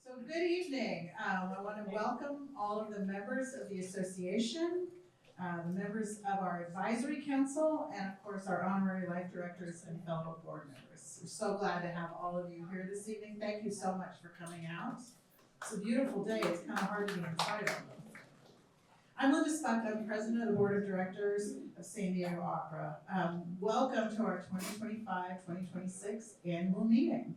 So good evening. I want to welcome all of the members of the association, the members of our advisory council, and of course our honorary life directors and fellow board members. We're so glad to have all of you here this evening. Thank you so much for coming out. It's a beautiful day. It's kind of hard to be inside of them. I'm Linda Spunk. I'm president of the board of directors of San Diego Opera. Welcome to our 2025-2026 annual meeting.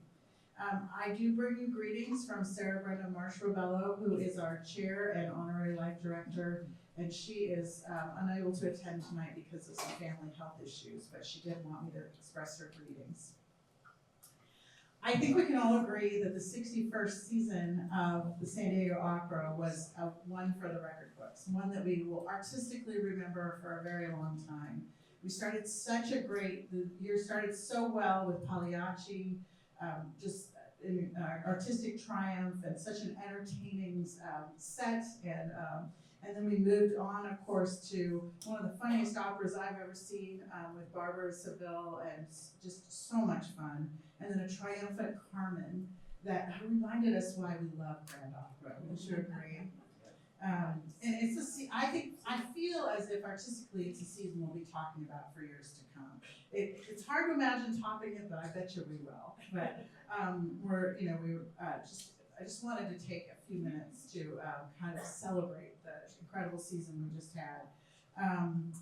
I do bring you greetings from Sarah Brenda Marsh-Robello, who is our chair and honorary life director, and she is unable to attend tonight because of some family health issues, but she did want me to express her greetings. I think we can all agree that the 61st season of the San Diego Opera was one for the record books, one that we will artistically remember for a very long time. We started the year started so well with Pagliacci, just an artistic triumph and such an entertaining set, and then we moved on, of course, to one of the funniest operas I've ever seen with Barbara Seville, and just so much fun. And then a triumphant Carmen that reminded us why we love grand opera. Would you agree? And I feel as if artistically it's a season we'll be talking about for years to come. It's hard to imagine topping it, but I bet you we will. But I just wanted to take a few minutes to kind of celebrate the incredible season we just had.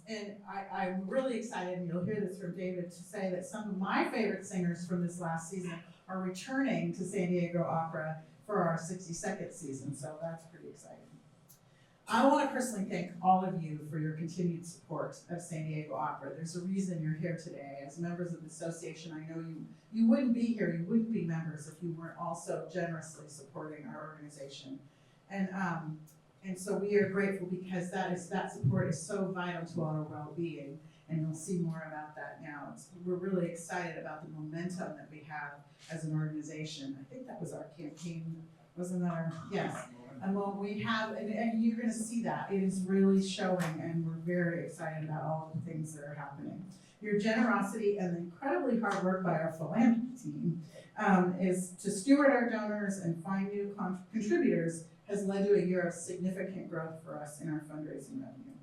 And I'm really excited, and you'll hear this from David, to say that some of my favorite singers from this last season are returning to San Diego Opera for our 62nd season, so that's pretty exciting. I want to personally thank all of you for your continued support of San Diego Opera. There's a reason you're here today. As members of the association, I know you wouldn't be here, you wouldn't be members if you weren't also generously supporting our organization. And so we are grateful because that support is so vital to our well-being, and you'll see more about that now. We're really excited about the momentum that we have as an organization. I think that was our campaign, wasn't that our, yes. And what we have, and you're going to see that, it is really showing, and we're very excited about all of the things that are happening. Your generosity and the incredibly hard work by our philanthropy team is to steward our donors and find new contributors has led to a year of significant growth for us in our fundraising revenue.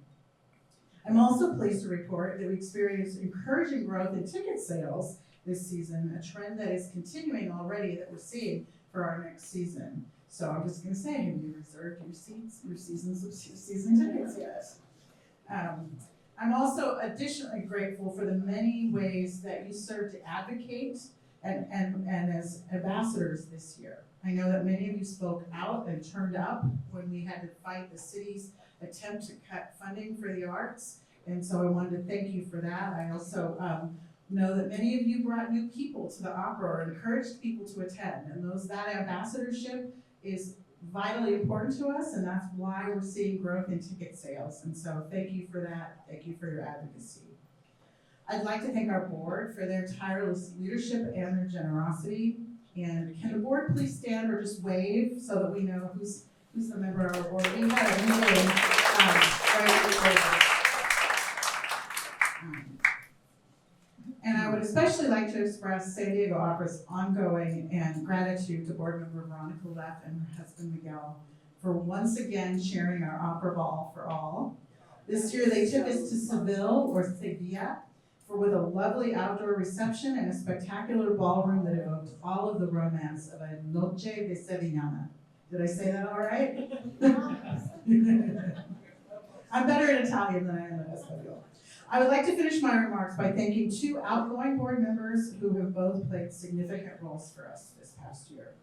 I'm also pleased to report that we experienced encouraging growth in ticket sales this season, a trend that is continuing already that we're seeing for our next season. So I'm just going to say, have you reserved your seats, your season tickets yet? I'm also additionally grateful for the many ways that you serve to advocate and as ambassadors this year. I know that many of you spoke out and turned up when we had to fight the city's attempt to cut funding for the arts, and so I wanted to thank you for that. I also know that many of you brought new people to the opera or encouraged people to attend, and that ambassadorship is vitally important to us, and that's why we're seeing growth in ticket sales. And so thank you for that. Thank you for your advocacy. I'd like to thank our board for their tireless leadership and their generosity. And can the board please stand or just wave so that we know who's the member of our board? We had a meeting and I would especially like to express San Diego Opera's ongoing and gratitude to board member Veronica Leff and her husband Miguel for once again sharing our opera ball for all. This year they took us to Seville with a lovely outdoor reception and a spectacular ballroom that evoked all of the romance of a Noche de Sevillana. Did I say that all right? I'm better in Italian than I am in Espanol. I would like to finish my remarks by thanking two outgoing board members who have both played significant roles for us this past year.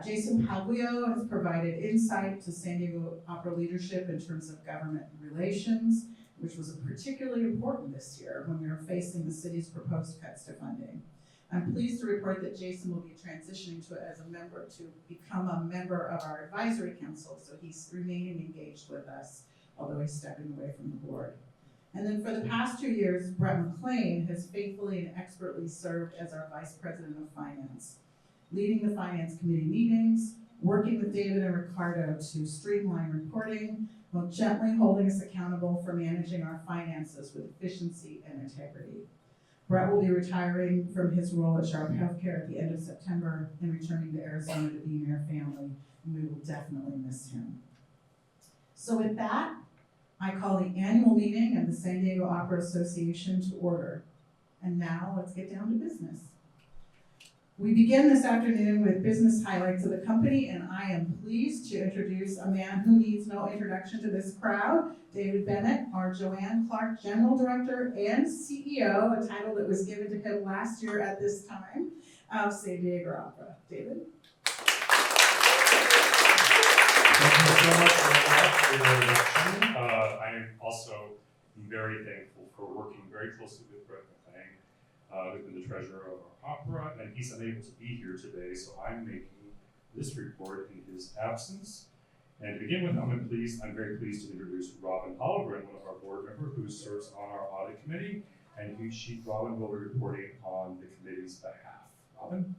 Jason Paglio has provided insight to San Diego Opera leadership in terms of government relations, which was particularly important this year when we were facing the city's proposed cuts to funding. I'm pleased to report that Jason will be transitioning to become a member of our advisory council, so he's remaining engaged with us, although he's stepping away from the board. And then for the past 2 years, Brett McLean has faithfully and expertly served as our Vice President of Finance, leading the Finance Committee meetings, working with David and Ricardo to streamline reporting, while gently holding us accountable for managing our finances with efficiency and integrity. Brett will be retiring from his role at Sharp Healthcare at the end of September and returning to Arizona to be near family, and we will definitely miss him. So with that, I call the annual meeting of the San Diego Opera Association to order. And now let's get down to business. We begin this afternoon with business highlights of the company, and I am pleased to introduce a man who needs no introduction to this crowd, David Bennett, our Joanne Clark General Director and CEO, a title that was given to him last year at this time of San Diego Opera. David? Thank you so much for your introduction. I am also very thankful for working very closely with Brett McLean, who's been the treasurer of our opera, and he's unable to be here today, so I'm making this report in his absence. And to begin with, I'm very pleased to introduce Robin Hollogren, one of our board members who serves on our audit committee, and Robin will be reporting on the committee's behalf. Robin?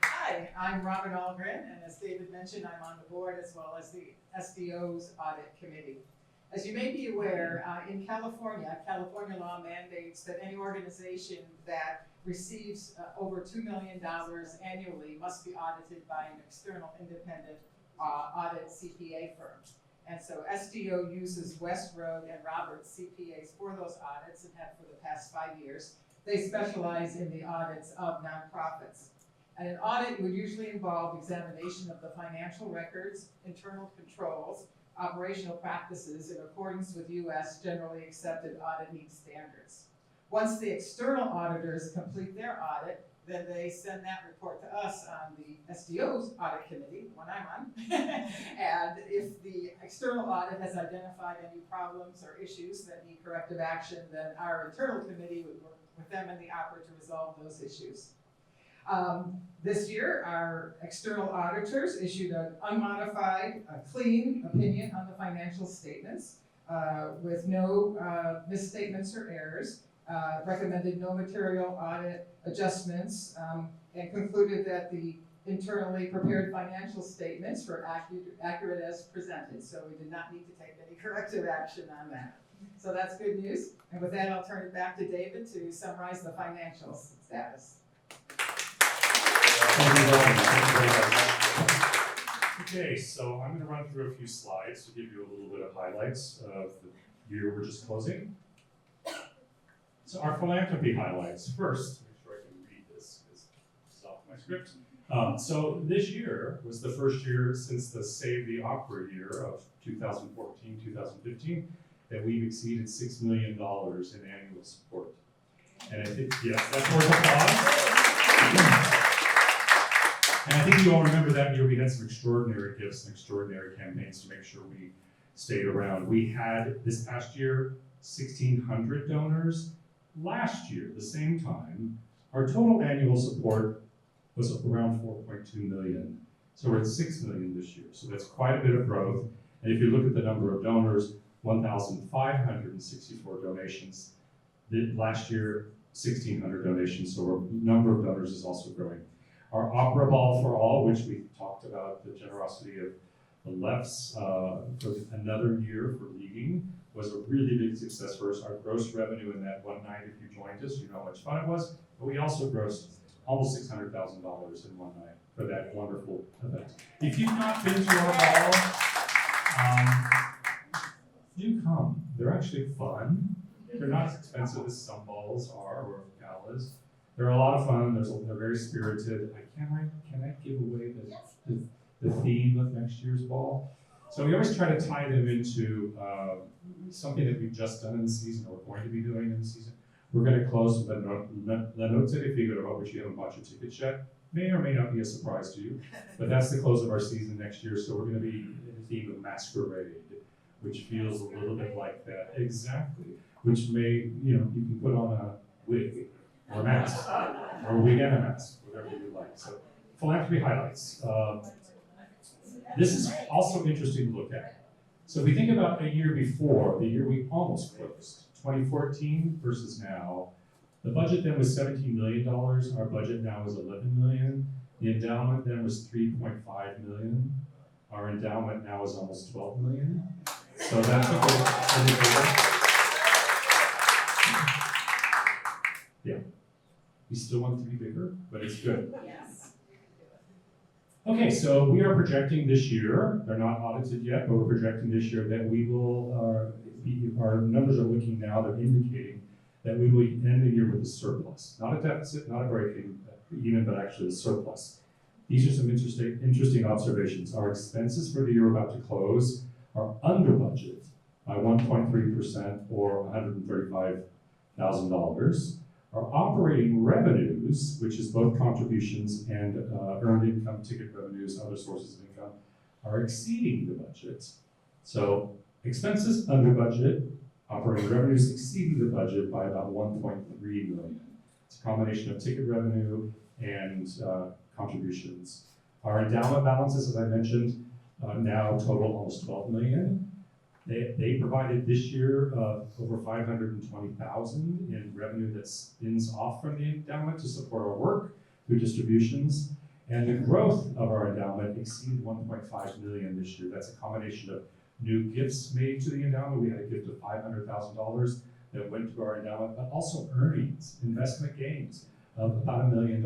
Hi, I'm Robin Ahlgren, and as David mentioned, I'm on the board as well as the SDO's audit committee. As you may be aware, in California law mandates that any organization that receives over $2 million annually must be audited by an external independent audit CPA firm. And so SDO uses Westroad and Roberts CPAs for those audits and have for the past 5 years. They specialize in the audits of nonprofits. And an audit would usually involve examination of the financial records, internal controls, operational practices in accordance with U.S. generally accepted auditing standards. Once the external auditors complete their audit, then they send that report to us on the SDO's audit committee, the one I'm on. And if the external audit has identified any problems or issues that need corrective action, then our internal committee would work with them and the opera to resolve those issues. This year, our external auditors issued an unmodified, clean opinion on the financial statements with no misstatements or errors, recommended no material audit adjustments, and concluded that the internally prepared financial statements were accurate as presented. So we did not need to take any corrective action on that. So that's good news. And with that, I'll turn it back to David to summarize the financial status. Thank you very much. Okay, so I'm going to run through a few slides to give you a little bit of highlights of the year we're just closing. So our philanthropy highlights. First, make sure I can read this because this is off my script. So this year was the first year since the Save the Opera year of 2014-2015 that we've exceeded $6 million in annual support. And I think, yes, that's worth applause. And I think you all remember that year we had some extraordinary gifts and extraordinary campaigns to make sure we stayed around. We had this past year 1,600 donors. Last year, the same time, our total annual support was around 4.2 million. So we're at 6 million this year. So that's quite a bit of growth. And if you look at the number of donors, 1,564 donations. Last year, 1,600 donations. So our number of donors is also growing. Our Opera Ball for All, which we talked about the generosity of the Lefts for another year for leading, was a really big success for us. Our gross revenue in that one night, if you joined us, you know how much fun it was, but we also grossed almost $600,000 in one night for that wonderful event. If you've not been to our ball, do come. They're actually fun. They're not as expensive as some balls are or galas. They're a lot of fun. They're very spirited. Can I give away the theme of next year's ball? So we always try to tie them into something that we've just done in the season or we're going to be doing in the season. We're going to close with La Notte di Figaro, which you haven't bought your tickets yet. May or may not be a surprise to you, but that's the close of our season next year. So we're going to be in the theme of Masquerade, which feels a little bit like that. Exactly. Which may, you can put on a wig or a mask, or a wig and a mask, whatever you like. So philanthropy highlights. This is also interesting to look at. So if we think about a year before, the year we almost closed, 2014 versus now, the budget then was $17 million. Our budget now is $11 million. The endowment then was $3.5 million. Our endowment now is almost $12 million. So that's a good indicator. Yeah. We still want it to be bigger, but it's good. Yes. Okay, so we are projecting this year, they're not audited yet, but we're projecting this year that we will, our numbers are looking now, they're indicating that we will end the year with a surplus. Not a deficit, not a breaking even, but actually a surplus. These are some interesting observations. Our expenses for the year we're about to close are under budget by 1.3% or $135,000. Our operating revenues, which is both contributions and earned income, ticket revenues, other sources of income, are exceeding the budget. So expenses under budget, operating revenues exceeding the budget by about 1.3 million. It's a combination of ticket revenue and contributions. Our endowment balances, as I mentioned, now total almost 12 million. They provided this year over 520,000 in revenue that spins off from the endowment to support our work through distributions. And the growth of our endowment exceeded 1.5 million this year. That's a combination of new gifts made to the endowment. We had a gift of $500,000 that went to our endowment, but also earnings, investment gains of about $1 million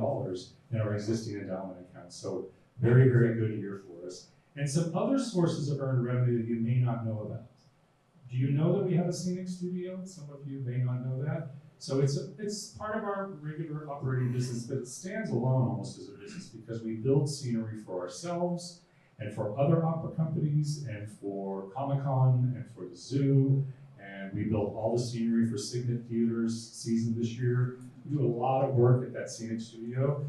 in our existing endowment accounts. So very, very good year for us. And some other sources of earned revenue that you may not know about. Do you know that we have a scenic studio? Some of you may not know that. So it's part of our regular operating business, but it stands alone almost as a business because we build scenery for ourselves and for other opera companies and for Comic-Con and for the zoo. And we built all the scenery for Signet Theater's season this year. We do a lot of work at that scenic studio.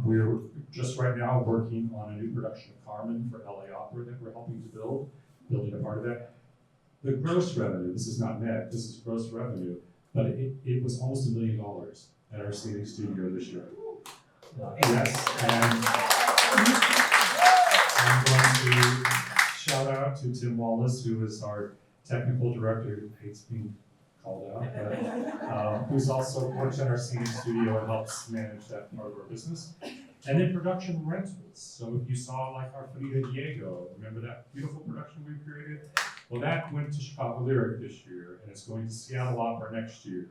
We're just right now working on a new production of Carmen for LA Opera that we're helping to building a part of that. The gross revenue, this is not net, this is gross revenue, but it was almost $1 million at our scenic studio this year. Yes, and I'm going to shout out to Tim Wallace, who is our technical director, who hates being called out, but who's also works at our scenic studio and helps manage that part of our business. And then production rentals. So if you saw like our Frida Diego, remember that beautiful production we created? Well, that went to Chicago Lyric this year, and it's going to Seattle Opera next year.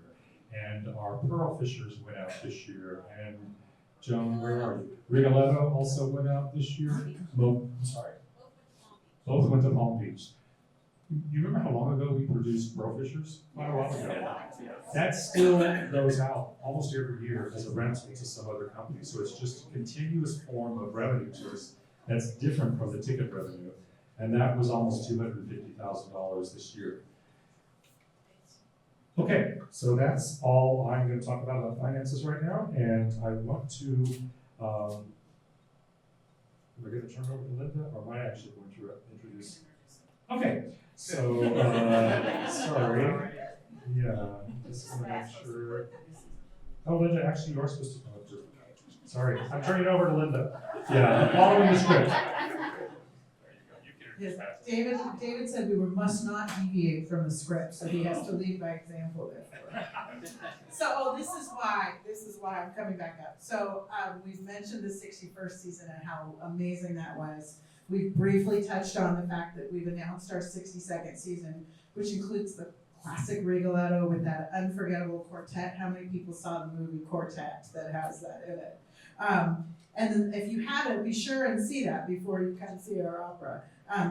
And our Pearl Fishers went out this year, and Joan, where are you? Rigoletto also went out this year. I'm sorry? Both went to Palm Beach. You remember how long ago we produced Pearl Fishers? Quite a while ago. That still goes out almost every year as a rental to some other company. So it's just a continuous form of revenue to us that's different from the ticket revenue. And that was almost $250,000 this year. Okay, so that's all I'm going to talk about finances right now. And I want to, we're going to turn over to Linda, or am I actually going to introduce? Okay, so, sorry. Yeah, just want to make sure. Oh, Linda, actually, you're supposed to come up too. Sorry, I'm turning it over to Linda. Yeah, I'm following the script. Yes, David said we must not deviate from the script, so he has to lead by example therefore. So, this is why I'm coming back up. So, we've mentioned the 61st season and how amazing that was. We've briefly touched on the fact that we've announced our 62nd season, which includes the classic Rigoletto with that unforgettable quartet. How many people saw the movie Quartet that has that in it? And then if you haven't, be sure and see that before you come see our opera.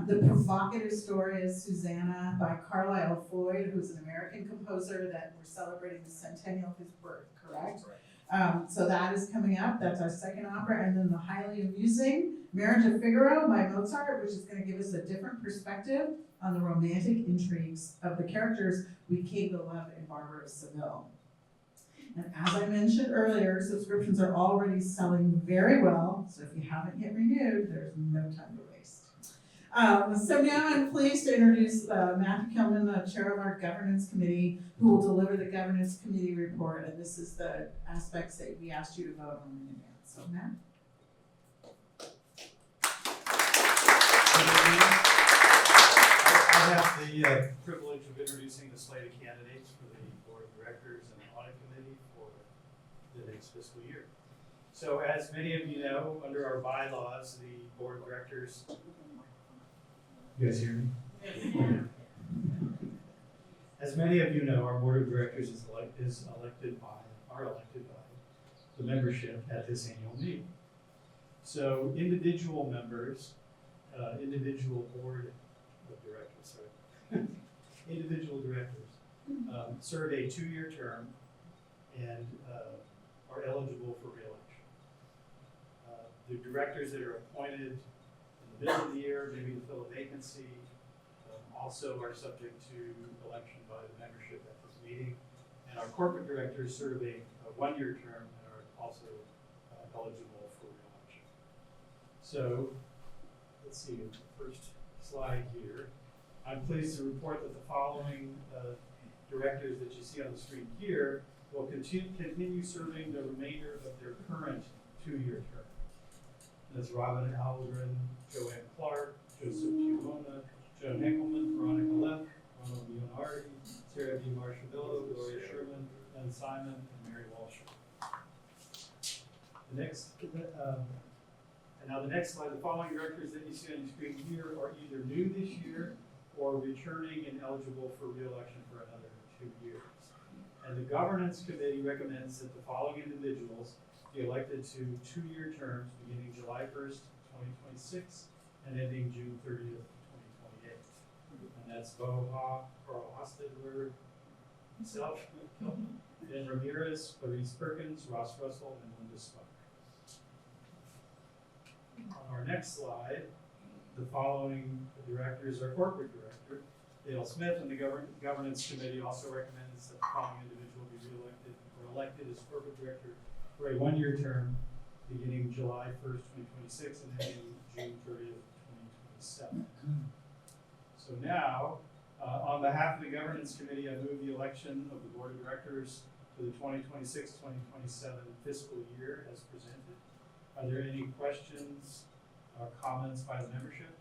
The provocative story is Susanna by Carlisle Floyd, who's an American composer that we're celebrating the centennial of his birth, correct? So that is coming up. That's our second opera. And then the highly amusing Marriage of Figaro by Mozart, which is going to give us a different perspective on the romantic intrigues of the characters we came to love in Barbara of Seville. And as I mentioned earlier, subscriptions are already selling very well. So if you haven't yet renewed, there's no time to waste. So now I'm pleased to introduce Matthew Kelman, the chair of our governance committee, who will deliver the governance committee report. And this is the aspects that we asked you to vote on in advance. So Matt. I have the privilege of introducing the slate of candidates for the board of directors and the audit committee for the next fiscal year. So as many of you know, under our bylaws, the board of directors. You guys hear me? As many of you know, our board of directors are elected by the membership at this annual meeting. So individual members, individual board of directors, individual directors serve a 2-year term and are eligible for re-election. The directors that are appointed in the middle of the year, maybe to fill a vacancy, also are subject to election by the membership at this meeting. And our corporate directors serve a 1-year term and are also eligible for re-election. So, let's see, the first slide here. I'm pleased to report that the following directors that you see on the screen here will continue serving the remainder of their current 2-year term. That's Robin Algren, Joanne Clark, Joseph Kimona, Joan Henkelman, Veronica Leff, Ronald Leonardi, Sarah D. Marshavillo, Gloria Sherman, Ben Simon, and Mary Walsh. The next, and now the next slide, the following directors that you see on your screen here are either new this year or returning and eligible for re-election for another 2 years. And the governance committee recommends that the following individuals be elected to 2-year terms beginning July 1st, 2026 and ending June 30th, 2028. And that's Bo Ha, Carl Ostedler, myself, Ben Ramirez, Clarice Perkins, Ross Russell, and Linda Smoke. On our next slide, the following directors are corporate director. Dale Smith and the governance committee also recommends that the following individual be re-elected or elected as corporate director for a 1-year term beginning July 1st, 2026 and ending June 30th, 2027. So now, on behalf of the governance committee, I move the election of the board of directors for the 2026-2027 fiscal year as presented. Are there any questions or comments by the membership?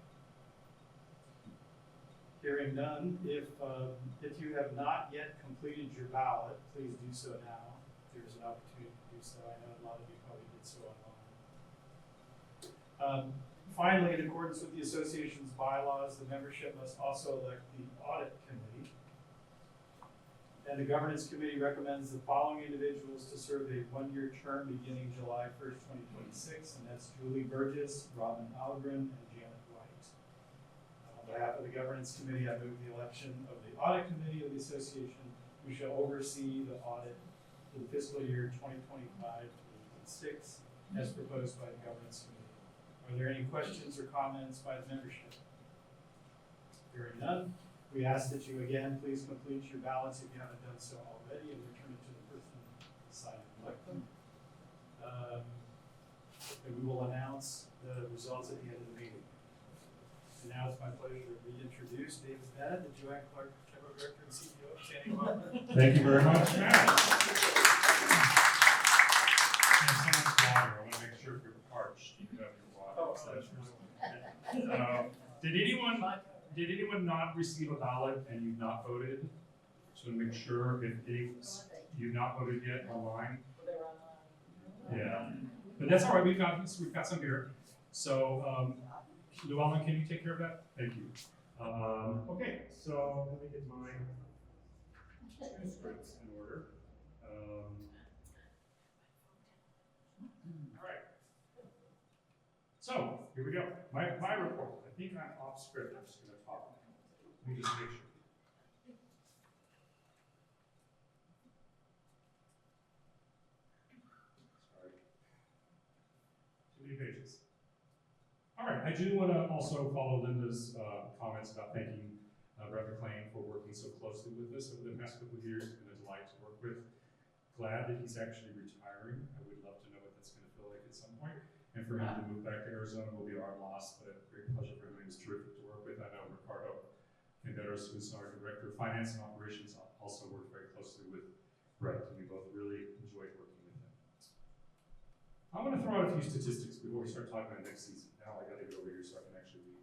Hearing none, if you have not yet completed your ballot, please do so now. There's an opportunity to do so. I know a lot of you probably did so online. Finally, in accordance with the association's bylaws, the membership must also elect the audit committee. And the governance committee recommends the following individuals to serve a 1-year term beginning July 1st, 2026, and that's Julie Burgess, Robin Algren, and Janet White. On behalf of the governance committee, I move the election of the audit committee of the association, who shall oversee the audit for the fiscal year 2025-2026, as proposed by the governance committee. Are there any questions or comments by the membership? Hearing none, we ask that you again please complete your ballots if you haven't done so already and return it to the person deciding to collect them. And we will announce the results at the end of the meeting. And now it's my pleasure to reintroduce David Bennett, the Joanne Clark General Director and CEO of Sandy Hook. Thank you very much, Matt. And so much water. I want to make sure if you're parched, you have your water. Oh, So that's did anyone not receive a ballot and you've not voted? Just want to make sure if you've not voted yet online. Yeah, but that's all right. We've got some here. So, Llewellyn, can you take care of that? Thank you. Okay, so let me get my scripts in order. All right. So here we go. My report. I think I'm off script. I'm just going to talk. Let me just make sure. Sorry. Too many pages. All right. I do want to also follow Linda's comments about thanking Brett McLean for working so closely with us over the past couple of years. It's been a delight to work with. Glad that he's actually retiring. I would love to know what that's going to feel like at some point. And for him to move back to Arizona will be our loss, but a great pleasure for him. He was terrific to work with. I know Ricardo Canderos, who's our Director of Finance and Operations, also worked very closely with Brett, and we both really enjoyed working with him. I'm going to throw out a few statistics before we start talking about next season. Now I got to get over here so I can actually read.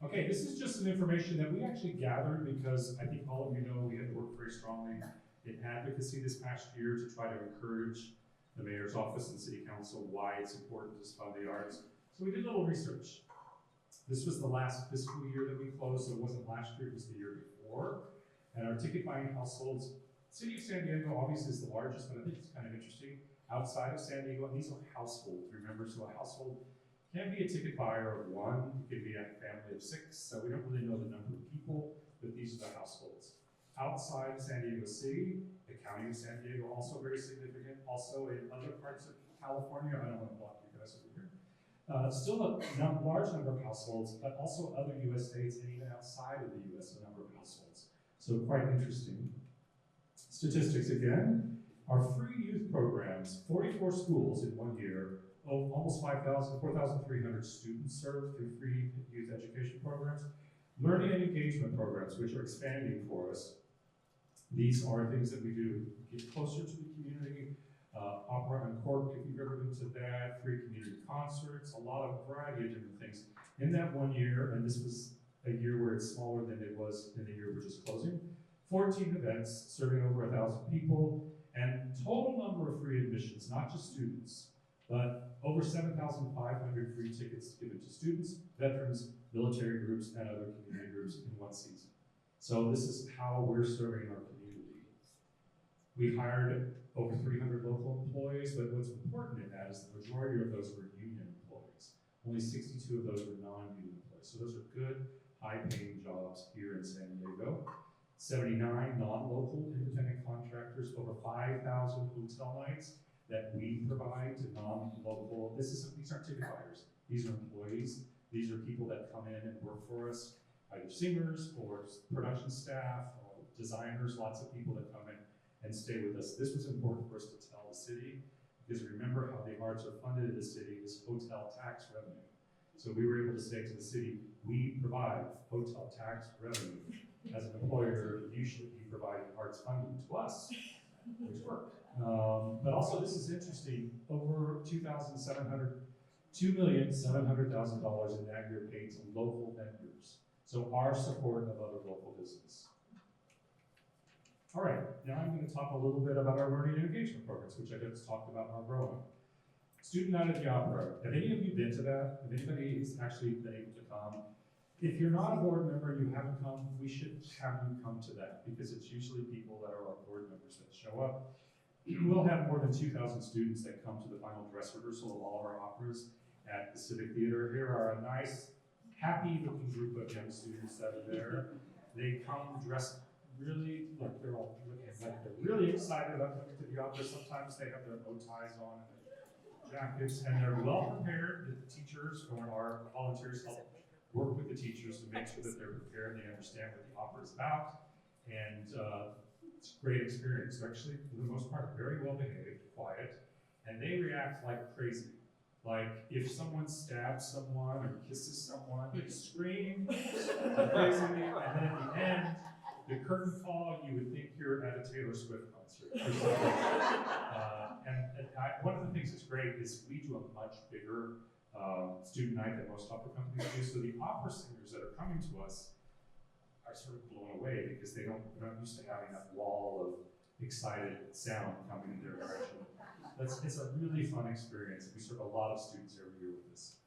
Okay, this is just some information that we actually gathered because I think all of you know we had worked very strongly in advocacy this past year to try to encourage the mayor's office and city council why it's important to fund the arts. So we did a little research. This was the last fiscal year that we closed, so it wasn't last year, it was the year before. And our ticket buying households, City of San Diego obviously is the largest, but I think it's kind of interesting. Outside of San Diego, and these are households, remember, so a household can be a ticket buyer of one, it could be a family of 6, so we don't really know the number of people, but these are the households. Outside San Diego City, the county of San Diego, also very significant, also in other parts of California, I don't want to block you guys over here. Still a large number of households, but also other US states and even outside of the US, a number of households. So quite interesting. Statistics again, our free youth programs, 44 schools in 1 year, almost 4,300 students served through free youth education programs. Learning and engagement programs, which are expanding for us. These are things that we do to get closer to the community. Opera and Cork, if you've ever been to that, free community concerts, a lot of variety of different things. In that 1 year, and this was a year where it's smaller than it was in the year we're just closing, 14 events serving over 1,000 people, and total number of free admissions, not just students, but over 7,500 free tickets given to students, veterans, military groups, and other community groups in one season. So this is how we're serving our community. We hired over 300 local employees, but what's important in that is the majority of those were union employees. Only 62 of those were non-union employees. So those are good, high-paying jobs here in San Diego. 79 non-local independent contractors, over 5,000 hotel nights that we provide to non-local. These aren't ticket buyers. These are employees. These are people that come in and work for us, either singers or production staff or designers, lots of people that come in and stay with us. This was important for us to tell the city, because remember how the arts are funded in the city is hotel tax revenue. So we were able to say to the city, we provide hotel tax revenue. As an employer, you should be providing arts funding to us, which worked. But also this is interesting, over $2,700,000 in aggregate paid to local vendors. So our support of other local business. All right, now I'm going to talk a little bit about our learning and engagement programs, which I just talked about are growing. Student Night at the Opera. Have any of you been to that? Have anybody has actually been able to come? If you're not a board member and you haven't come, we should have you come to that, because it's usually people that are our board members that show up. We'll have more than 2,000 students that come to the final dress rehearsal of all of our operas at the Civic Theater. Here are a nice, happy-looking group of young students that are there. They come dressed really, like they're all like they're really excited about coming to the opera. Sometimes they have their bow ties on and their jackets, and they're well prepared. The teachers or our volunteers help work with the teachers to make sure that they're prepared, they understand what the opera is about, and it's a great experience. They're actually, for the most part, very well behaved, quiet, and they react like crazy. Like if someone stabs someone or kisses someone, they scream like crazy, and then at the end, the curtain call, you would think you're at a Taylor Swift concert. One of the things that's great is we do a much bigger student night than most opera companies do. So the opera singers that are coming to us are sort of blown away, because they're not used to having that wall of excited sound coming in their direction. It's a really fun experience. We serve a lot of students every year with this.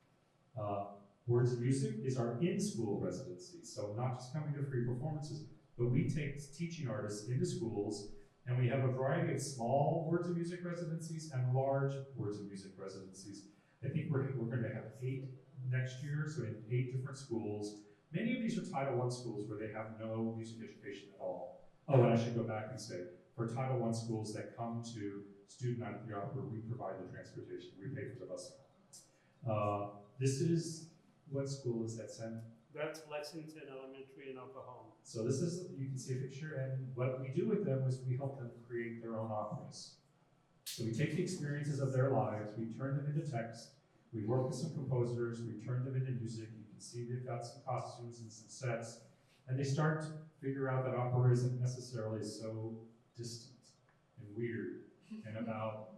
Words of Music is our in-school residency. So not just coming to free performances, but we take teaching artists into schools, and we have a variety of small Words of Music residencies and large Words of Music residencies. I think we're going to have 8 next year, so in 8 different schools. Many of these are Title I schools where they have no music education at all. Oh, and I should go back and say, for Title I schools that come to Student Night at the Opera, we provide the transportation. We pay for the bus. This is, what school is that, Sam? That's Lexington Elementary in Oklahoma. So this is, you can see a picture, and what we do with them is we help them create their own operas. So we take the experiences of their lives, we turn them into text, we work with some composers, we turn them into music. You can see they've got some costumes and some sets, and they start to figure out that opera isn't necessarily so distant and weird and about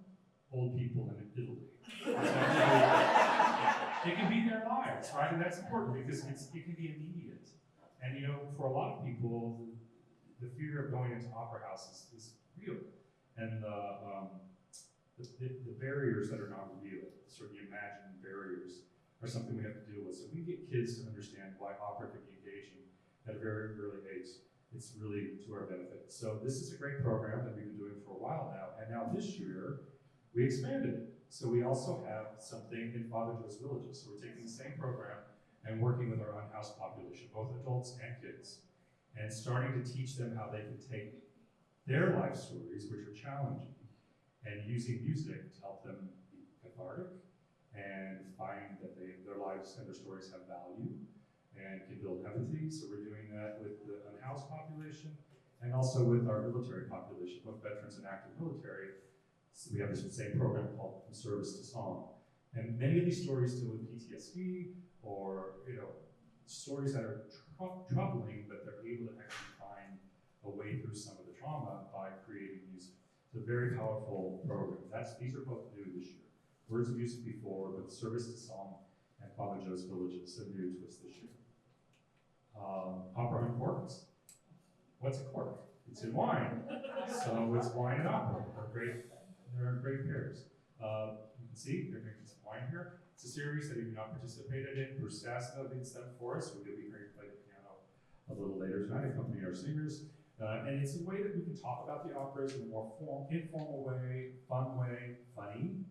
old people in Italy. It can be their lives, right? And that's important because it can be immediate. And you know, for a lot of people, the fear of going into opera houses is real. And the barriers that are not real, sort of the imagined barriers, are something we have to deal with. So if we get kids to understand why opera can be engaging at a very early age, it's really to our benefit. So this is a great program that we've been doing for a while now, and now this year, we expanded it. So we also have something in Father Joe's Villages. So we're taking the same program and working with our unhoused population, both adults and kids, and starting to teach them how they can take their life stories, which are challenging, and using music to help them be cathartic and find that their lives and their stories have value and can build empathy. So we're doing that with the unhoused population and also with our military population, both veterans and active military. So we have this same program called From Service to Song. And many of these stories deal with PTSD or, stories that are troubling, but they're able to actually find a way through some of the trauma by creating music. It's a very powerful program. These are both new this year. Words of Music before, but Service to Song and Father Joe's Villages, a new twist this year. Opera and corks. What's a cork? It's in wine. So it's wine and opera. They're great pairs. You can see they're drinking some wine here. It's a series that if you've not participated in, Bruce Sasna leads them for us. So we'll be hearing play the piano a little later tonight, accompany our singers. And it's a way that we can talk about the operas in a more informal way, fun way, funny.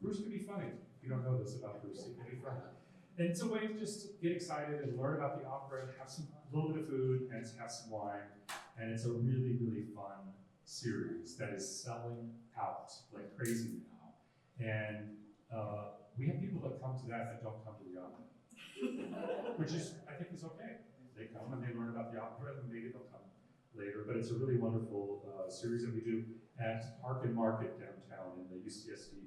Bruce can be funny. If you don't know this about Bruce, he can be funny. And it's a way to just get excited and learn about the opera, have a little bit of food, and have some wine. And it's a really, really fun series that is selling out like crazy now. And we have people that come to that don't come to the opera, which is, I think, is okay. They come and they learn about the opera, and maybe they'll come later. But it's a really wonderful series that we do at Park and Market downtown in the UCSD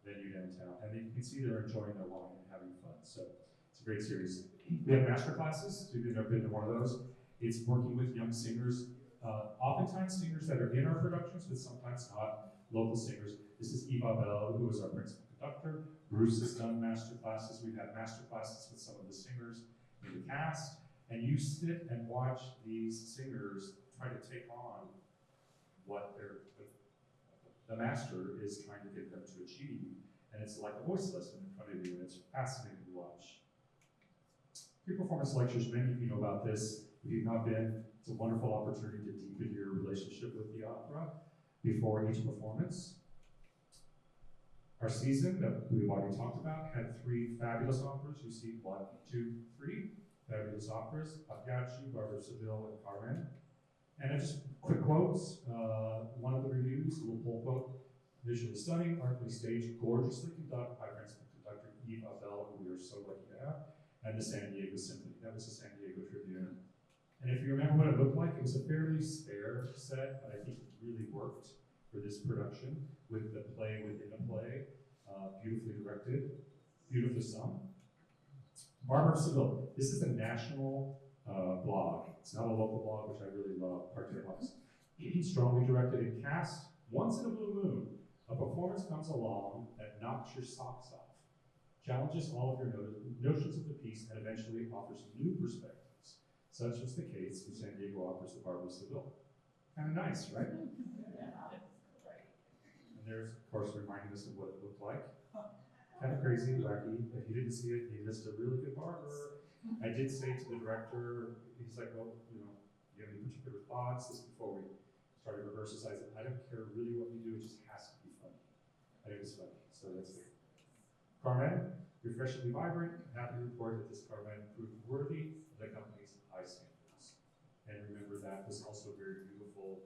venue downtown. And you can see they're enjoying their wine and having fun. So it's a great series. We have master classes. If you've never been to one of those, it's working with young singers, oftentimes singers that are in our productions, but sometimes not, local singers. This is Eva Bell, who is our principal conductor. Bruce has done master classes. We've had master classes with some of the singers in the cast. And you sit and watch these singers try to take on what the master is trying to get them to achieve. And it's like a voice lesson in front of you, and it's fascinating to watch. Pre-performance lectures, many of you know about this. If you've not been, it's a wonderful opportunity to deepen your relationship with the opera before each performance. Our season that we've already talked about had 3 fabulous operas. You see 1, 2, 3 fabulous operas: Pagliacci, Barbara of Seville, and Carmen. And just quick quotes. One of the reviews, a little poll quote: visually stunning, artfully staged, gorgeously conducted by principal conductor Eve Abel, who we are so lucky to have, and the San Diego Symphony. That was the San Diego Tribune. And if you remember what it looked like, it was a fairly spare set, but I think it really worked for this production with the play within a play, beautifully directed, beautifully sung. Barbara of Seville. This is a national blog. It's not a local blog, which I really love, Parterhouse. Strongly directed and cast. Once in a blue moon, a performance comes along that knocks your socks off, challenges all of your notions of the piece, and eventually offers new perspectives. Such was the case with San Diego Opera's The Barbara of Seville. Kind of nice, right? And there's, of course, reminding us of what it looked like. Kind of crazy, wacky. If you didn't see it, you missed a really good Barbara. I did say to the director, he's like, well, do you have any particular thoughts? This before we started rehearsals. I said, I don't care really what we do, it just has to be funny. And it was funny, so that's it. Carmen, refreshingly vibrant. Happy to report that this Carmen proved worthy of the company's high standards. And remember, that was also very beautiful,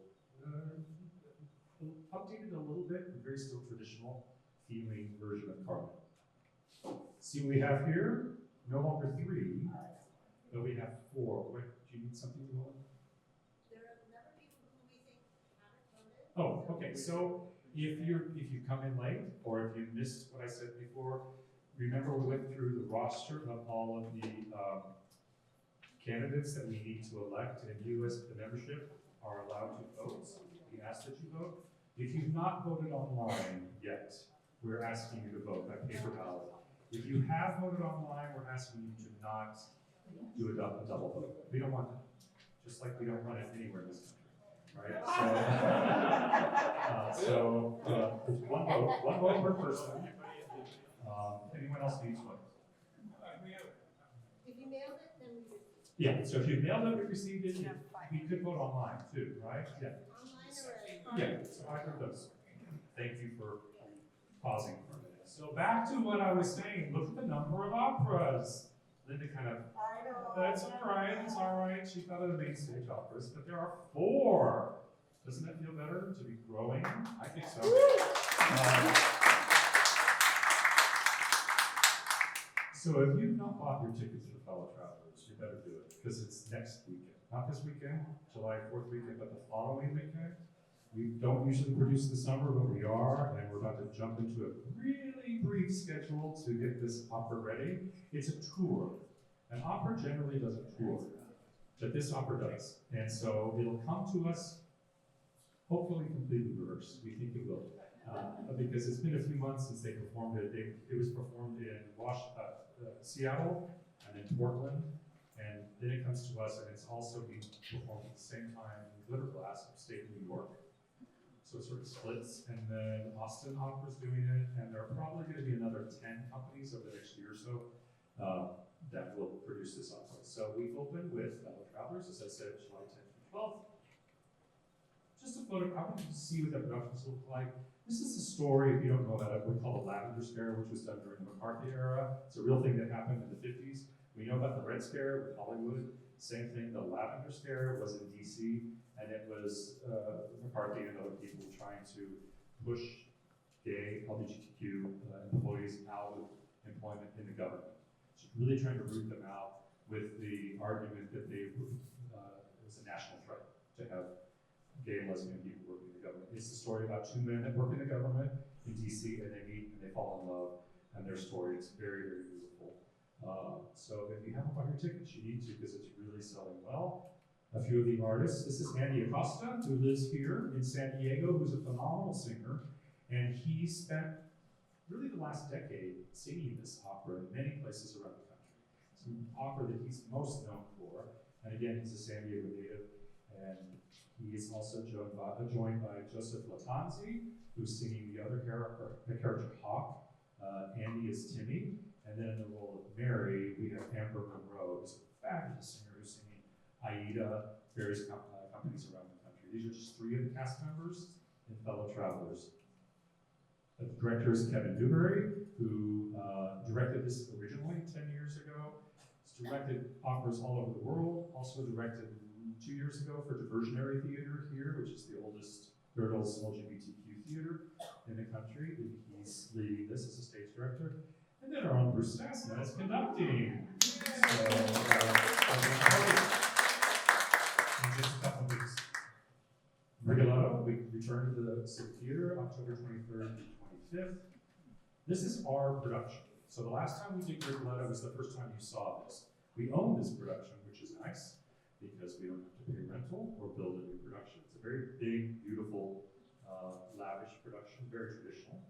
updated a little bit, but very still traditional feeling version of Carmen. See what we have here? No longer 3, but we have 4. What, do you need something, Nolan? There are a number of people who we think haven't voted. Oh, okay. So if you come in late, or if you missed what I said before, remember we went through the roster of all of the candidates that we need to elect, and you as the membership are allowed to vote. We ask that you vote. If you've not voted online yet, we're asking you to vote by paper ballot. If you have voted online, we're asking you to not do a double vote. We don't want that. Just like we don't want it anywhere in this country, right? So, one vote per person. Anyone else needs one? Yeah, so if you mailed it, we received it, we could vote online too, right? Yeah. Online or? Yeah, so I heard those. Thank you for pausing for a minute. So back to what I was saying, look at the number of operas. Linda kind of, I know. that's all right. She thought of the main stage operas, but there are 4. Doesn't that feel better to be growing? I think so. So if you've not bought your tickets for Fellow Travelers, you better do it, because it's next weekend. Not this weekend, July 4th weekend, but the following weekend. We don't usually produce the summer, but we are, and we're about to jump into a really brief schedule to get this opera ready. It's a tour. An opera generally does a tour, but this opera does. And so it'll come to us, hopefully completely rehearsed. We think it will. Because it's been a few months since they performed it. It was performed in Seattle and then Portland, and then it comes to us, and it's also being performed at the same time in Glitter Glass, upstate New York. So it sort of splits, and then Austin Opera's doing it, and there are probably going to be another 10 companies over the next year or so that will produce this opera. So we open with Fellow Travelers, as I said, July 10th and 12th. Just a photo, I want you to see what the productions look like. This is a story, if you don't know about it, we call the Lavender Scare, which was done during the McCarthy era. It's a real thing that happened in the 50s. We know about the Red Scare with Hollywood. Same thing, the Lavender Scare was in DC, and it was McCarthy and other people trying to push gay LGBTQ employees out of employment in the government. So really trying to root them out with the argument that it was a national threat to have gay and lesbian people working in the government. It's the story about 2 men that work in the government in DC, and they meet and they fall in love, and their story is very, very beautiful. So if you haven't bought your tickets, you need to, because it's really selling well. A few of the artists, this is Andy Acosta, who lives here in San Diego, who's a phenomenal singer, and he spent really the last decade singing this opera in many places around the country. It's an opera that he's most known for, and again, he's a San Diego native, and he is also joined by Joseph Latanzi, who's singing the other character, the character Hawk. Andy is Timmy, and then in the role of Mary, we have Amber Monroe, who's a fabulous singer who's singing Aida, various companies around the country. These are just 3 of the cast members and Fellow Travelers. The director is Kevin Dewberry, who directed this originally 10 years ago. He's directed operas all over the world, also directed 2 years ago for Diversionary Theater here, which is the oldest girls LGBTQ theater in the country. He's leading this as a stage director. And then our own Bruce Sassna is conducting. So, in just a couple of weeks. Rigoletto, we return to the Civic Theater, October 23rd and 25th. This is our production. So the last time we did Rigoletto was the first time you saw this. We own this production, which is nice, because we don't have to pay rental or build a new production. It's a very big, beautiful, lavish production, very traditional.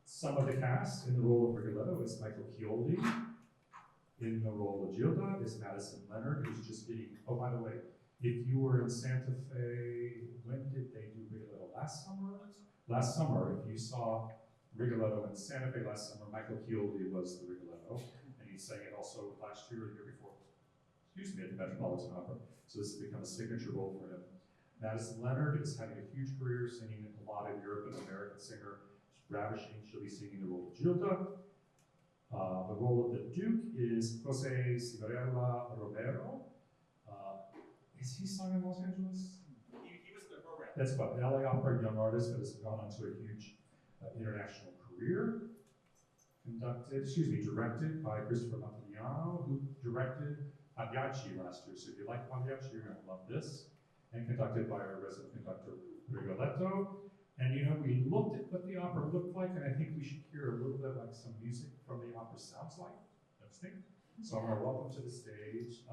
Some of the cast in the role of Rigoletto is Michael Chioldi. In the role of Gilda is Madison Leonard, who's just getting, oh, by the way, if you were in Santa Fe, when did they do Rigoletto? Last summer? Last summer, if you saw Rigoletto in Santa Fe last summer, Michael Chioldi was the Rigoletto, and he sang it also last year or the year before. Excuse me, at the Metropolitan Opera. So this has become a signature role for him. Madison Leonard is having a huge career singing a lot in Europe, an American singer. She's ravishing. She'll be singing the role of Gilda. The role of the Duke is Jose Cibarella Romero. Is he sung in Los Angeles? He was in the program. That's what, LA Opera, young artist, but has gone on to a huge international career. Directed by Christopher Montagliano, who directed Pagliacci last year. So if you like Pagliacci, you're gonna love this. And conducted by our resident conductor, Rigoletto. And you know, we looked at what the opera looked like, and I think we should hear a little bit like some music from the opera sounds like. Don't you think? So I'm gonna welcome to the stage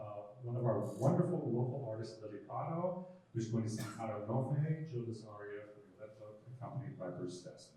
one of our wonderful local artists, Lily Prado, who's going to sing Caro Nome, Gilda's aria for Rigoletto, accompanied by Bruce Sassna.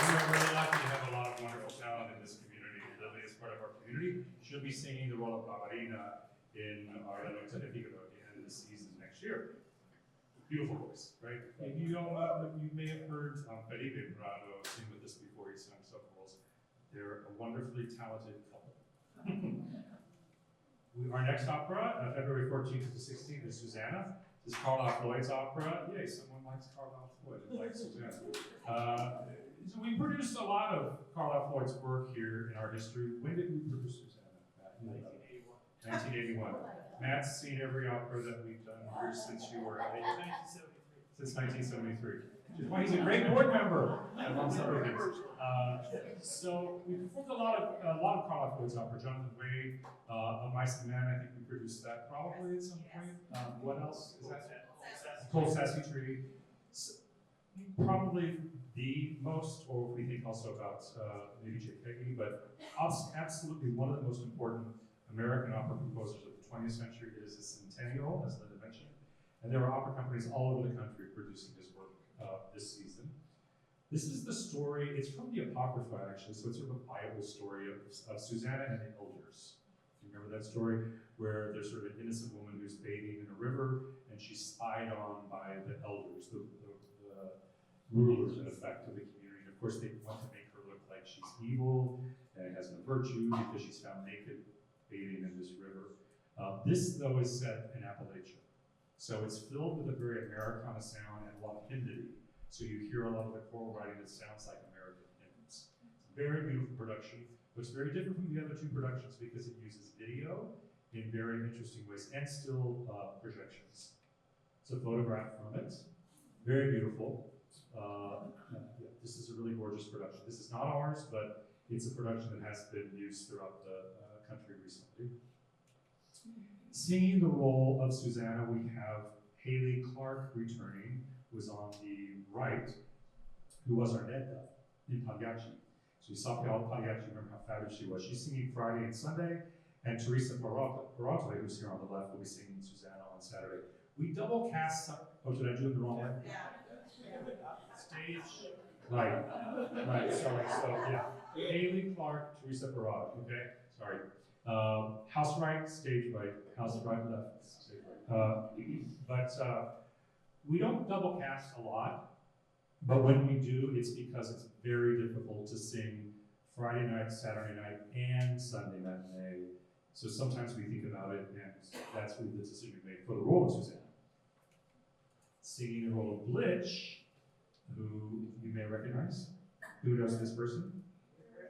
We're really lucky to have a lot of wonderful talent in this community. Lily is part of our community. She'll be singing the role of Barbarina in our La Noche de Figaro at the end of the season next year. Beautiful voice, right? And you may have heard Felipe Prado sing with us before. He sang some roles. They're a wonderfully talented couple. Our next opera, February 14th to 16th, is Susanna. This is Carlisle Floyd's opera. Yay, someone likes Carlisle Floyd and likes Susanna. So we produced a lot of Carlisle Floyd's work here in our history. When did we produce Susanna? 1981. 1981. Matt's seen every opera that we've done here since you were 1973. Since 1973. Which is why he's a great board member, amongst other things. So we performed a lot of Carlisle Floyd's opera. Jonathan Wade, A Mice and Men, I think we produced that probably at some point. What else is that? Cold Sassy Tree. So, probably the most, or we think also about maybe Jake Peggy, but absolutely one of the most important American opera composers of the 20th century is the Centennial, as Linda mentioned. And there are opera companies all over the country producing his work this season. This is the story, it's from the Apocrypha actually, so it's sort of a Bible story of Susanna and the elders. Do you remember that story? Where there's sort of an innocent woman who's bathing in a river and she's spied on by the elders, the rulers in effect of the community. And of course they want to make her look like she's evil and has no virtue because she's found naked bathing in this river. This though is set in Appalachia. So it's filled with a very Americana sound and a lot of hymnody. So you hear a lot of the choral writing that sounds like American hymns. It's a very beautiful production. Looks very different from the other two productions because it uses video in very interesting ways and still projections. It's a photograph from it. Very beautiful. This is a really gorgeous production. This is not ours, but it's a production that has been used throughout the country recently. Singing the role of Susanna, we have Haley Clark returning, who was on the right, who was Arnetta in Pagliacci. So you saw Pagliacci, remember how fabulous she was. She's singing Friday and Sunday, and Teresa Peralta, who's here on the left, will be singing Susanna on Saturday. We double cast some, oh, did I do it the wrong way? Stage, right, sorry, so yeah. Haley Clark, Teresa Peralta, okay, sorry. House right, stage right, house right, left, stage right. But we don't double cast a lot, but when we do, it's because it's very difficult to sing Friday night, Saturday night, and Sunday matinee. So sometimes we think about it, and that's the decision we made for the role of Susanna. Singing the role of Glitch, who you may recognize. Who knows this person?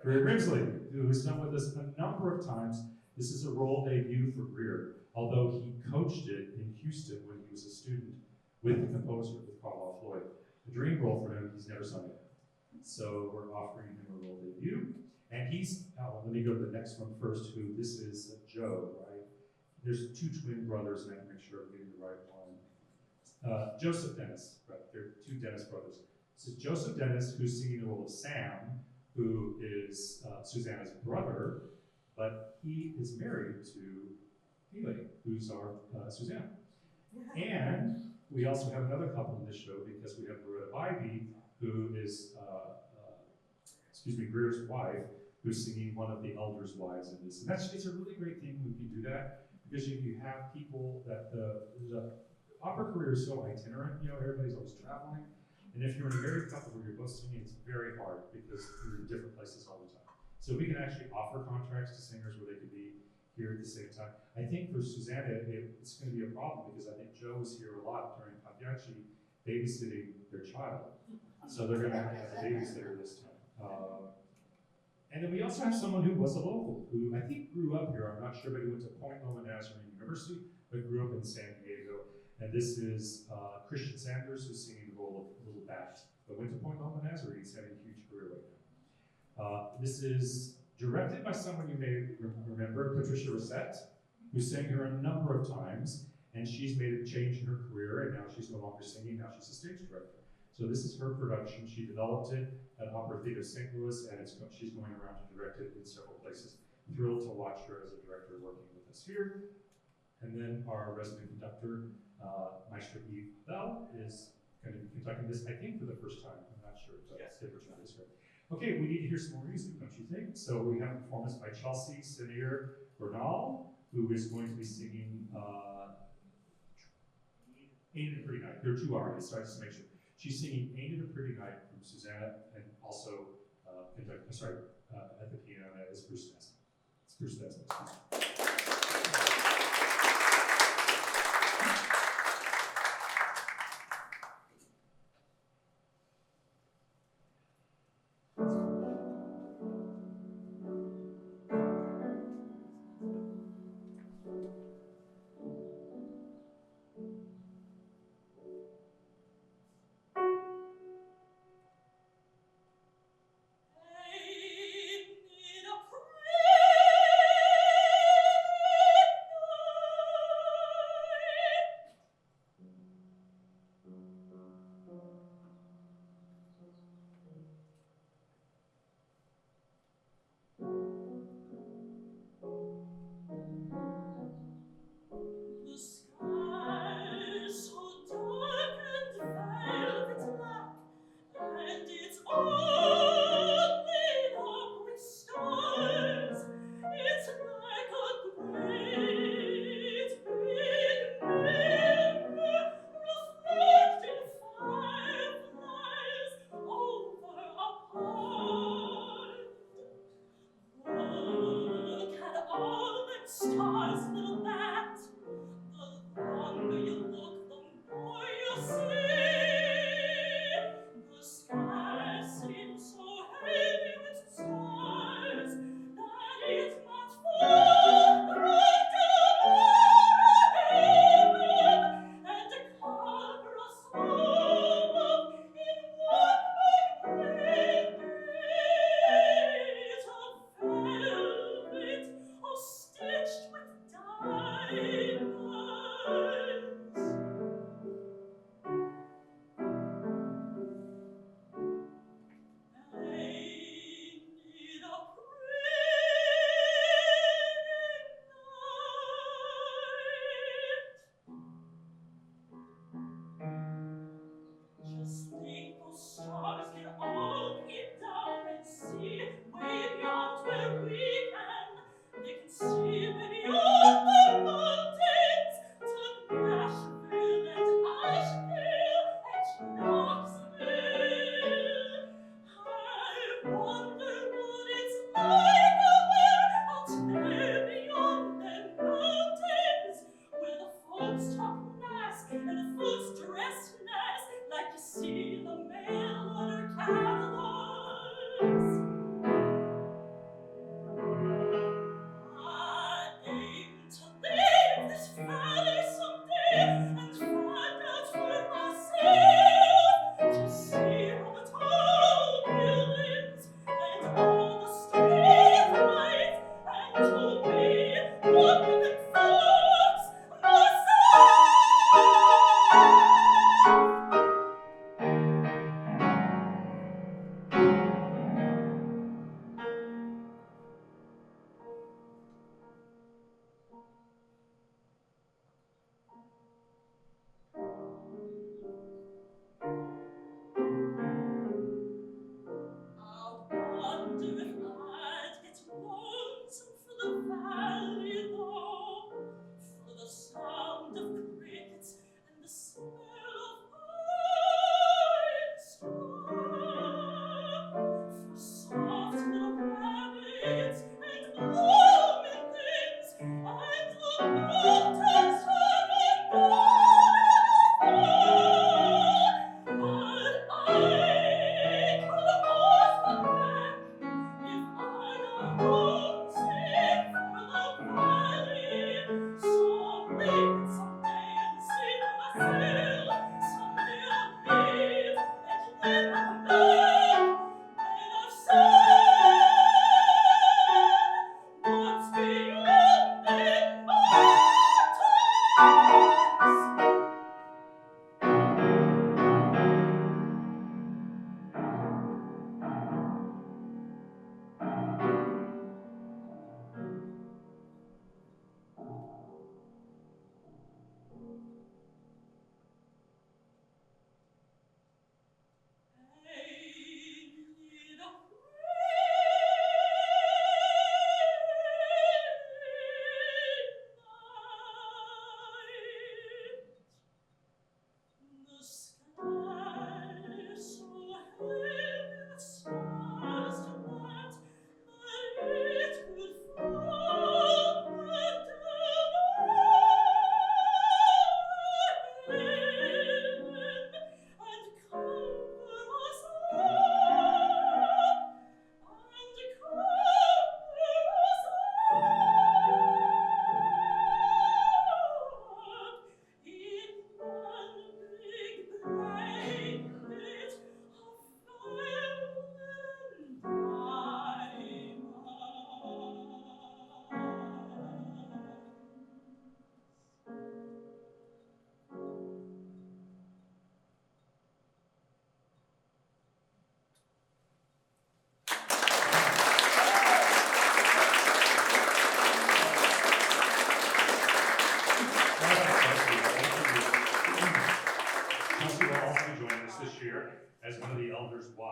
Greer Grimsley, who has done with us a number of times. This is a role debut for Greer, although he coached it in Houston when he was a student with the composer, with Carlisle Floyd. A dream role for him, he's never sung it. So we're offering him a role debut. And he's, let me go to the next one first, who this is Joe, right? There's two twin brothers, and I can make sure I'm getting the right one. Joseph Dennis, right? They're two Dennis brothers. This is Joseph Dennis, who's singing the role of Sam, who is Susanna's brother, but he is married to Haley, who's our Susanna. And we also have another couple in this show because we have Loretta Bybee, who is, Greer's wife, who's singing one of the elders' wives in this. And it's a really great thing when you do that, because you have people that the opera career is so itinerant, everybody's always traveling. And if you're in a married couple where you're both singing, it's very hard because you're in different places all the time. So we can actually offer contracts to singers where they could be here at the same time. I think for Susanna, it's going to be a problem because I think Joe was here a lot during, you're actually babysitting their child. So they're going to have a babysitter this time. And then we also have someone who was a local, who I think grew up here. I'm not sure, but he went to Point Loma Nazarene University, but grew up in San Diego. And this is Christian Sanders, who's singing the role of Little Bat, but went to Point Loma Nazarene. He's having a huge career right now. This is directed by someone you may remember, Patricia Rosette, who sang here a number of times, and she's made a change in her career, and now she's no longer singing, now she's a stage director. So this is her production. She developed it at Opera Theater St. Louis, and she's going around to direct it in several places. Thrilled to watch her as a director working with us here. And then our resident conductor, Maestro Eve Bell, is going to be conducting this, I think, for the first time. I'm not sure, but yes, this great. Okay, we need to hear some more music, don't you think? So we have a performance by Chelsea Senior Bernal, who is going to be singing Ain't It a Pretty Night. There are two arias, so I just make sure. She's singing Ain't It a Pretty Night from Susanna, and also at the piano is Bruce Nesbitt. It's Bruce Nesbitt. Sky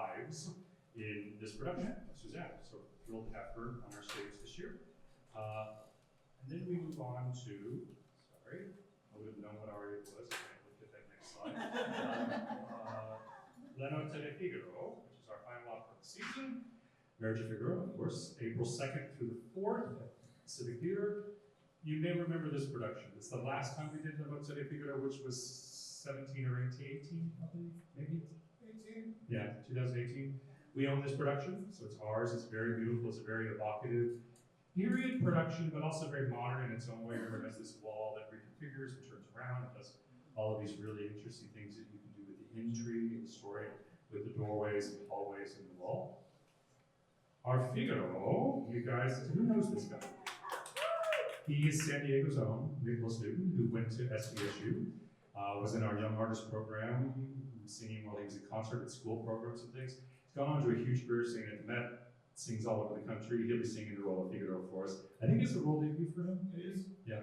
lives in this production, Suzanne. So thrilled to have her on our stage this year. And then we move on to, sorry, I would have known what aria it was if I had looked at that next slide. La Notte di Figaro, which is our final opera of the season. Marriage of Figaro, of course, April 2nd through the 4th at Civic Theater. You may remember this production. It's the last time we did La Notte di Figaro, which was 17 or 18, probably, maybe? 18? Yeah, 2018. We own this production, so it's ours. It's very beautiful. It's a very evocative period production, but also very modern in its own way. It has this wall that reconfigures and turns around. It does all of these really interesting things that you can do with the intrigue and the story, with the doorways and the hallways and the wall. Our Figaro, you guys, who knows this guy? He is San Diego's own Nicholas Newton, who went to SDSU, was in our Young Artist program, singing while he was in concert at school programs and things. He's gone on to a huge career singing at the Met, sings all over the country. He'll be singing the role of Figaro for us. I think it's a role debut for him. It is? Yeah.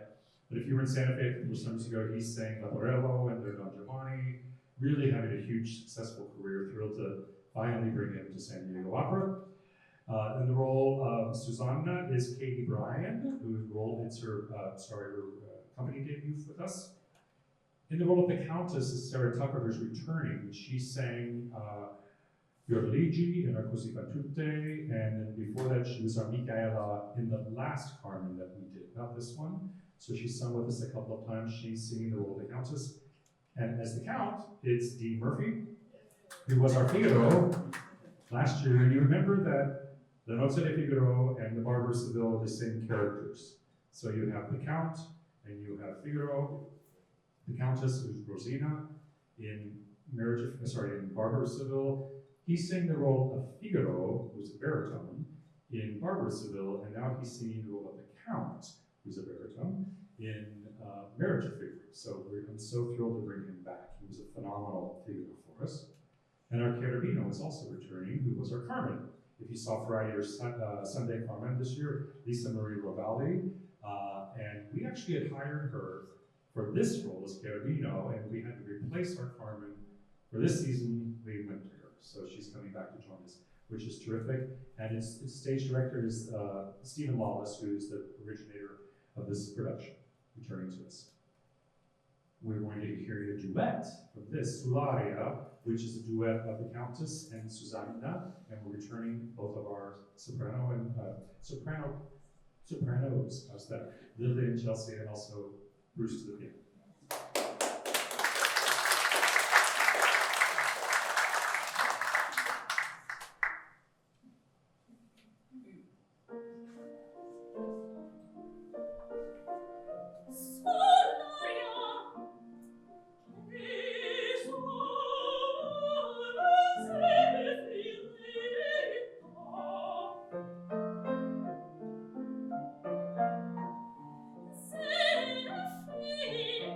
But if you were in Santa Fe a couple of summers ago, he sang Leporello and their Don Giovanni, really having a huge successful career. Thrilled to finally bring him to San Diego Opera. In the role of Susanna is Katie Bryan, whose role is her company debut with us. In the role of the Countess is Sarah Tucker, who's returning. She sang Fiordiligi and Così fan tutte, and then before that she was our Micaela in the last Carmen that we did, not this one. So she's sung with us a couple of times. She's singing the role of the Countess. And as the Count, it's Dean Murphy, who was our Figaro last year. And you remember that La Notte di Figaro and the Barber of Seville are the same characters. So you have the Count, and you have Figaro, the Countess, who's Rosina, in Barber of Seville. He sang the role of Figaro, who's a baritone, in Barber of Seville, and now he's singing the role of the Count, who's a baritone, in Marriage of Figaro. So I'm so thrilled to bring him back. He was a phenomenal Figaro for us. And our Cherubino is also returning, who was our Carmen. If you saw Friday or Sunday Carmen this year, Lisa Marie Rovalli, and we actually had hired her for this role as Cherubino, and we had to replace our Carmen. For this season, we went to her, so she's coming back to join us, which is terrific. And its stage director is Stephen Lawless, who is the originator of this production, returning to us. We're going to hear a duet from this, Sullaria, which is a duet of the Countess and Susanna, and we're returning both of our soprano and sopranos, how's that? Lily and Chelsea, and also Bruce to the piano. Serafina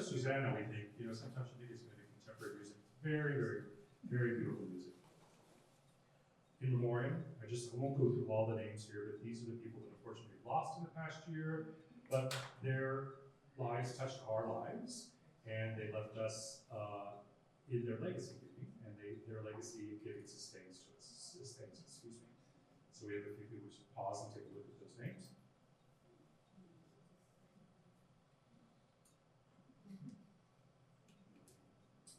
Susanna, we think, sometimes you think it's gonna be contemporary music. Very, very, very beautiful music. In memoriam, I won't go through all the names here, but these are the people that unfortunately lost in the past year, but their lives touched our lives, and they left us in their legacy giving, and their legacy of giving sustains us, excuse me. So we have a few people who should pause and take a look at those names.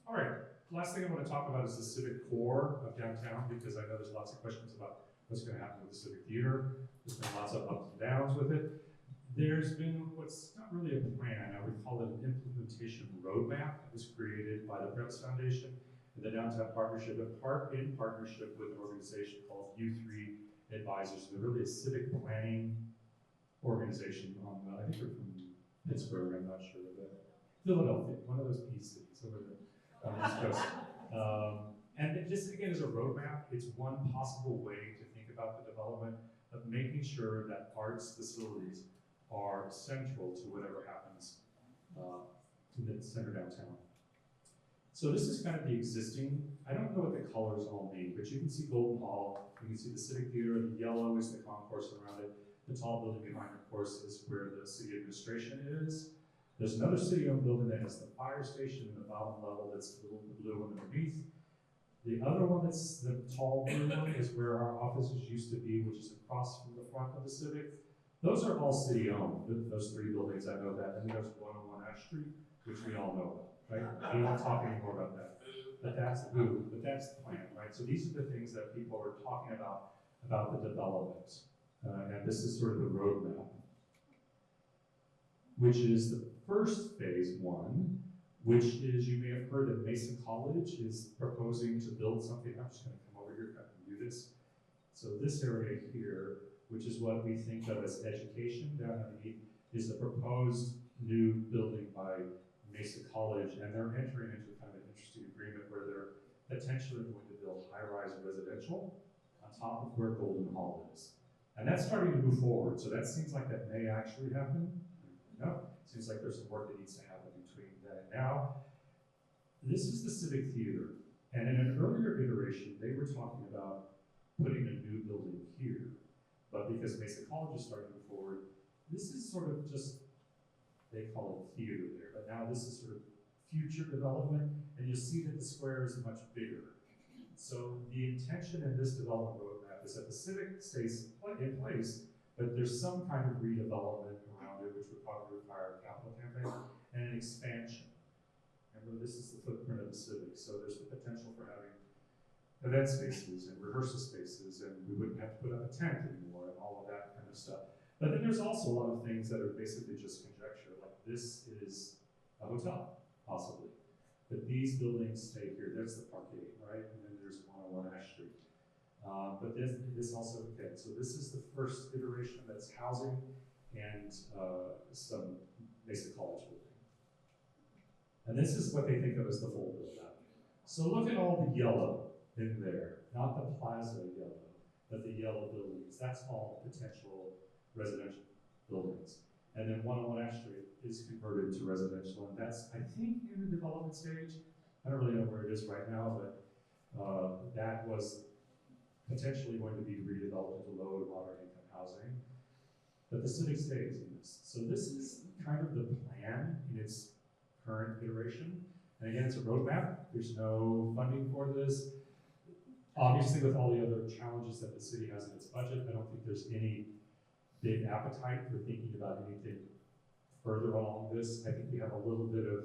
All right, last thing I want to talk about is the civic core of downtown, because I know there's lots of questions about what's going to happen with the Civic Theater. There's been lots of ups and downs with it. There's been what's not really a plan, I would call it an implementation roadmap that was created by the Press Foundation and the Downtown Partnership, in partnership with an organization called U3 Advisors. They're really a civic planning organization I think they're from Pittsburgh, I'm not sure, but Philadelphia, one of those P cities over there on the East Coast. And this, again, is a roadmap. It's one possible way to think about the development of making sure that arts facilities are central to whatever happens in the center downtown. So this is kind of the existing, I don't know what the colors all mean, but you can see Golden Hall, you can see the Civic Theater, the yellow is the concourse around it, the tall building behind, of course, is where the city administration is. There's another city-owned building that has the fire station in the bottom level that's a little blue underneath. The other one that's the tall blue one is where our offices used to be, which is across from the front of the Civic. Those are all city-owned, those three buildings, I know that. And then there's 101 Ash Street, which we all know about, right? We won't talk anymore about that. But that's the plan, right? So these are the things that people are talking about the development. And this is sort of the roadmap, which is the first phase one, which is, you may have heard that Mason College is proposing to build something. I'm just gonna come over here and do this. So this area here, which is what we think of as education down underneath, is the proposed new building by Mesa College, and they're entering into kind of an interesting agreement where they're potentially going to build high-rise residential on top of where Golden Hall is. And that's starting to move forward, so that seems like that may actually happen. No, seems like there's some work that needs to happen between then and now. This is the Civic Theater, and in an earlier iteration, they were talking about putting a new building here. But because Mesa College is starting to move forward, this is sort of just, they call it theater there, but now this is sort of future development, and you'll see that the square is much bigger. So the intention in this development roadmap is that the Civic stays in place, but there's some kind of redevelopment around it, which would probably require a capital campaign and an expansion. Remember, this is the footprint of the Civic, so there's the potential for having event spaces and rehearsal spaces, and we wouldn't have to put up a tent anymore and all of that kind of stuff. But then there's also a lot of things that are basically just conjecture, like this is a hotel, possibly. But these buildings stay here. There's the Parkade, right? And then there's 101 Ash Street. But this also, okay, so this is the first iteration that's housing and some basic college building. And this is what they think of as the full build-out. So look at all the yellow in there, not the plaza yellow, but the yellow buildings. That's all potential residential buildings. And then 101 Ash Street is converted to residential, and that's, I think, in the development stage. I don't really know where it is right now, but that was potentially going to be redeveloped into low and moderate income housing. But the Civic stays in this. So this is kind of the plan in its current iteration. And again, it's a roadmap. There's no funding for this. Obviously, with all the other challenges that the city has in its budget, I don't think there's any big appetite for thinking about anything further along this. I think we have a little bit of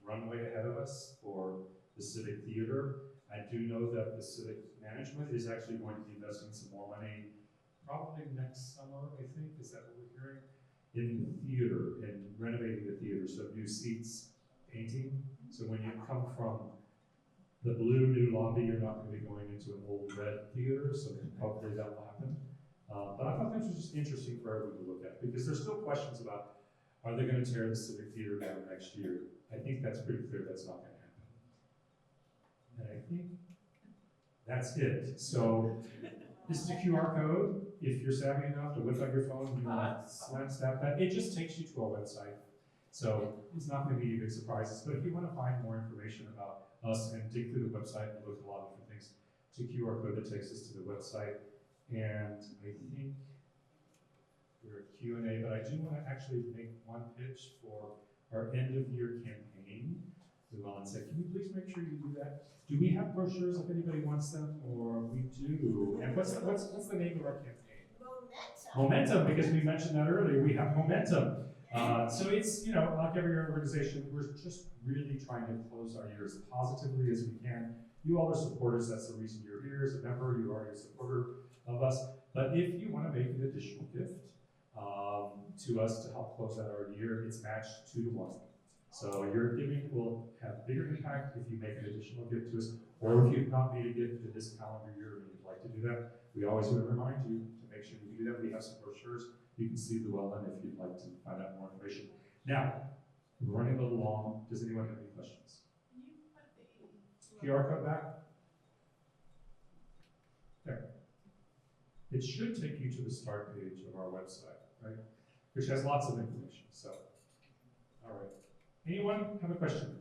runway ahead of us for the Civic Theater. I do know that the Civic Management is actually going to be investing some more money, probably next summer, I think, is that what we're hearing? In the theater, and renovating the theater, so new seats, painting. So when you come from the blue new lobby, you're not going to be going into an old red theater, so hopefully that will happen. But I thought this was just interesting for everyone to look at, because there's still questions about, are they going to tear the Civic Theater down next year? I think that's pretty clear that's not going to happen. And I think that's it. So this is a QR code. If you're savvy enough to whip out your phone and snap that, it just takes you to our website. So it's not gonna be big surprises, but if you wanna find more information about us and dig through the website and look at a lot of different things, it's a QR code that takes us to the website. And I think we're at Q&A, but I do wanna actually make one pitch for our end of year campaign. Llewellyn said, can you please make sure you do that? Do we have brochures if anybody wants them, or we do? And what's the name of our campaign? Momentum, because we mentioned that earlier, we have momentum. So it's, you know, like every organization, we're just really trying to close our year as positively as we can. You all are supporters, that's the reason you're here as a member, you're already a supporter of us. But if you want to make an additional gift to us to help close out our year, it's matched 2 to 1. So your giving will have bigger impact if you make an additional gift to us, or if you've not made a gift in this calendar year and you'd like to do that, we always want to remind you to make sure you do that. We have some brochures. You can see Llewellyn if you'd like to find out more information. Now, we're running a little long. Does anyone have any questions? Can you put the QR code back? There. It should take you to the start page of our website, right? Which has lots of information, so. All right. Anyone have a question?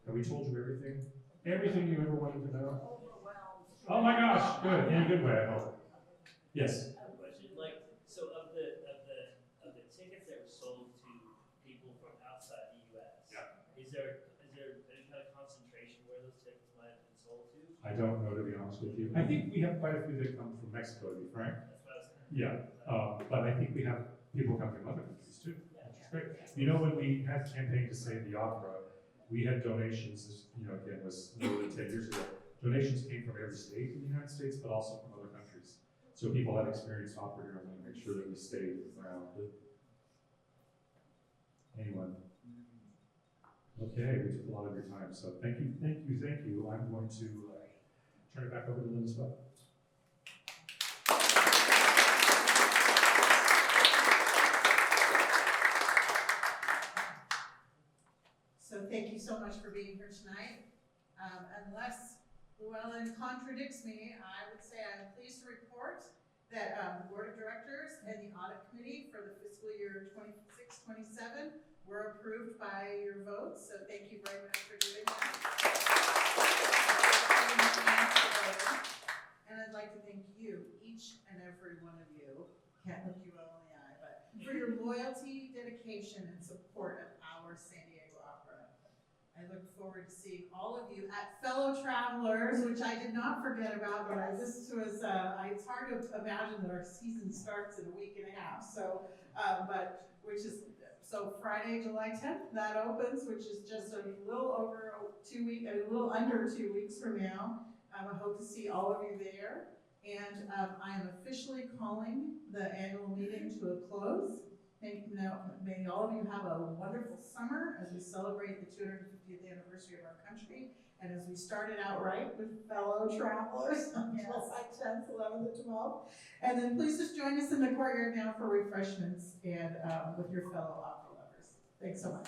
Have we told you everything? Everything you ever wanted to know? overwhelmed? Oh my gosh, good, in a good way, I hope. Yes, I have a question, like, so of the tickets that were sold to people from outside the US. Yeah. Is there any kind of concentration where those tickets might have been sold to? I don't know, to be honest with you. I think we have quite a few that come from Mexico, to be frank. That's what I was kind of. Yeah, but I think we have people coming from other countries too, which is great. You know, when we had the campaign to save the opera, we had donations, this, you know, again, was more than 10 years ago. Donations came from every state in the United States, but also from other countries. So people had experienced opera here, and we make sure that we stayed around. Anyone? Okay, we took a lot of your time, so thank you. I'm going to turn it back over to Linda Swett. So thank you so much for being here tonight. Unless Llewellyn contradicts me, I would say I'm pleased to report that the Board of Directors and the Audit Committee for the fiscal year 26-27 were approved by your votes, so thank you very much for doing that. And I'd like to thank you, each and every one of you, can't look you all in the eye, but for your loyalty, dedication, and support of our San Diego Opera. I look forward to seeing all of you at Fellow Travelers, which I did not forget about, but I just was, it's hard to imagine that our season starts in a week and a half, so, so Friday, July 10th, that opens, which is just a little over 2 weeks, a little under 2 weeks from now. I hope to see all of you there, and I am officially calling the annual meeting to a close. May all of you have a wonderful summer as we celebrate the 250th anniversary of our country, and as we started out right with Fellow Travelers on July 10th, 11th, and 12th. And then please just join us in the courtyard now for refreshments and with your fellow opera lovers. Thanks so much.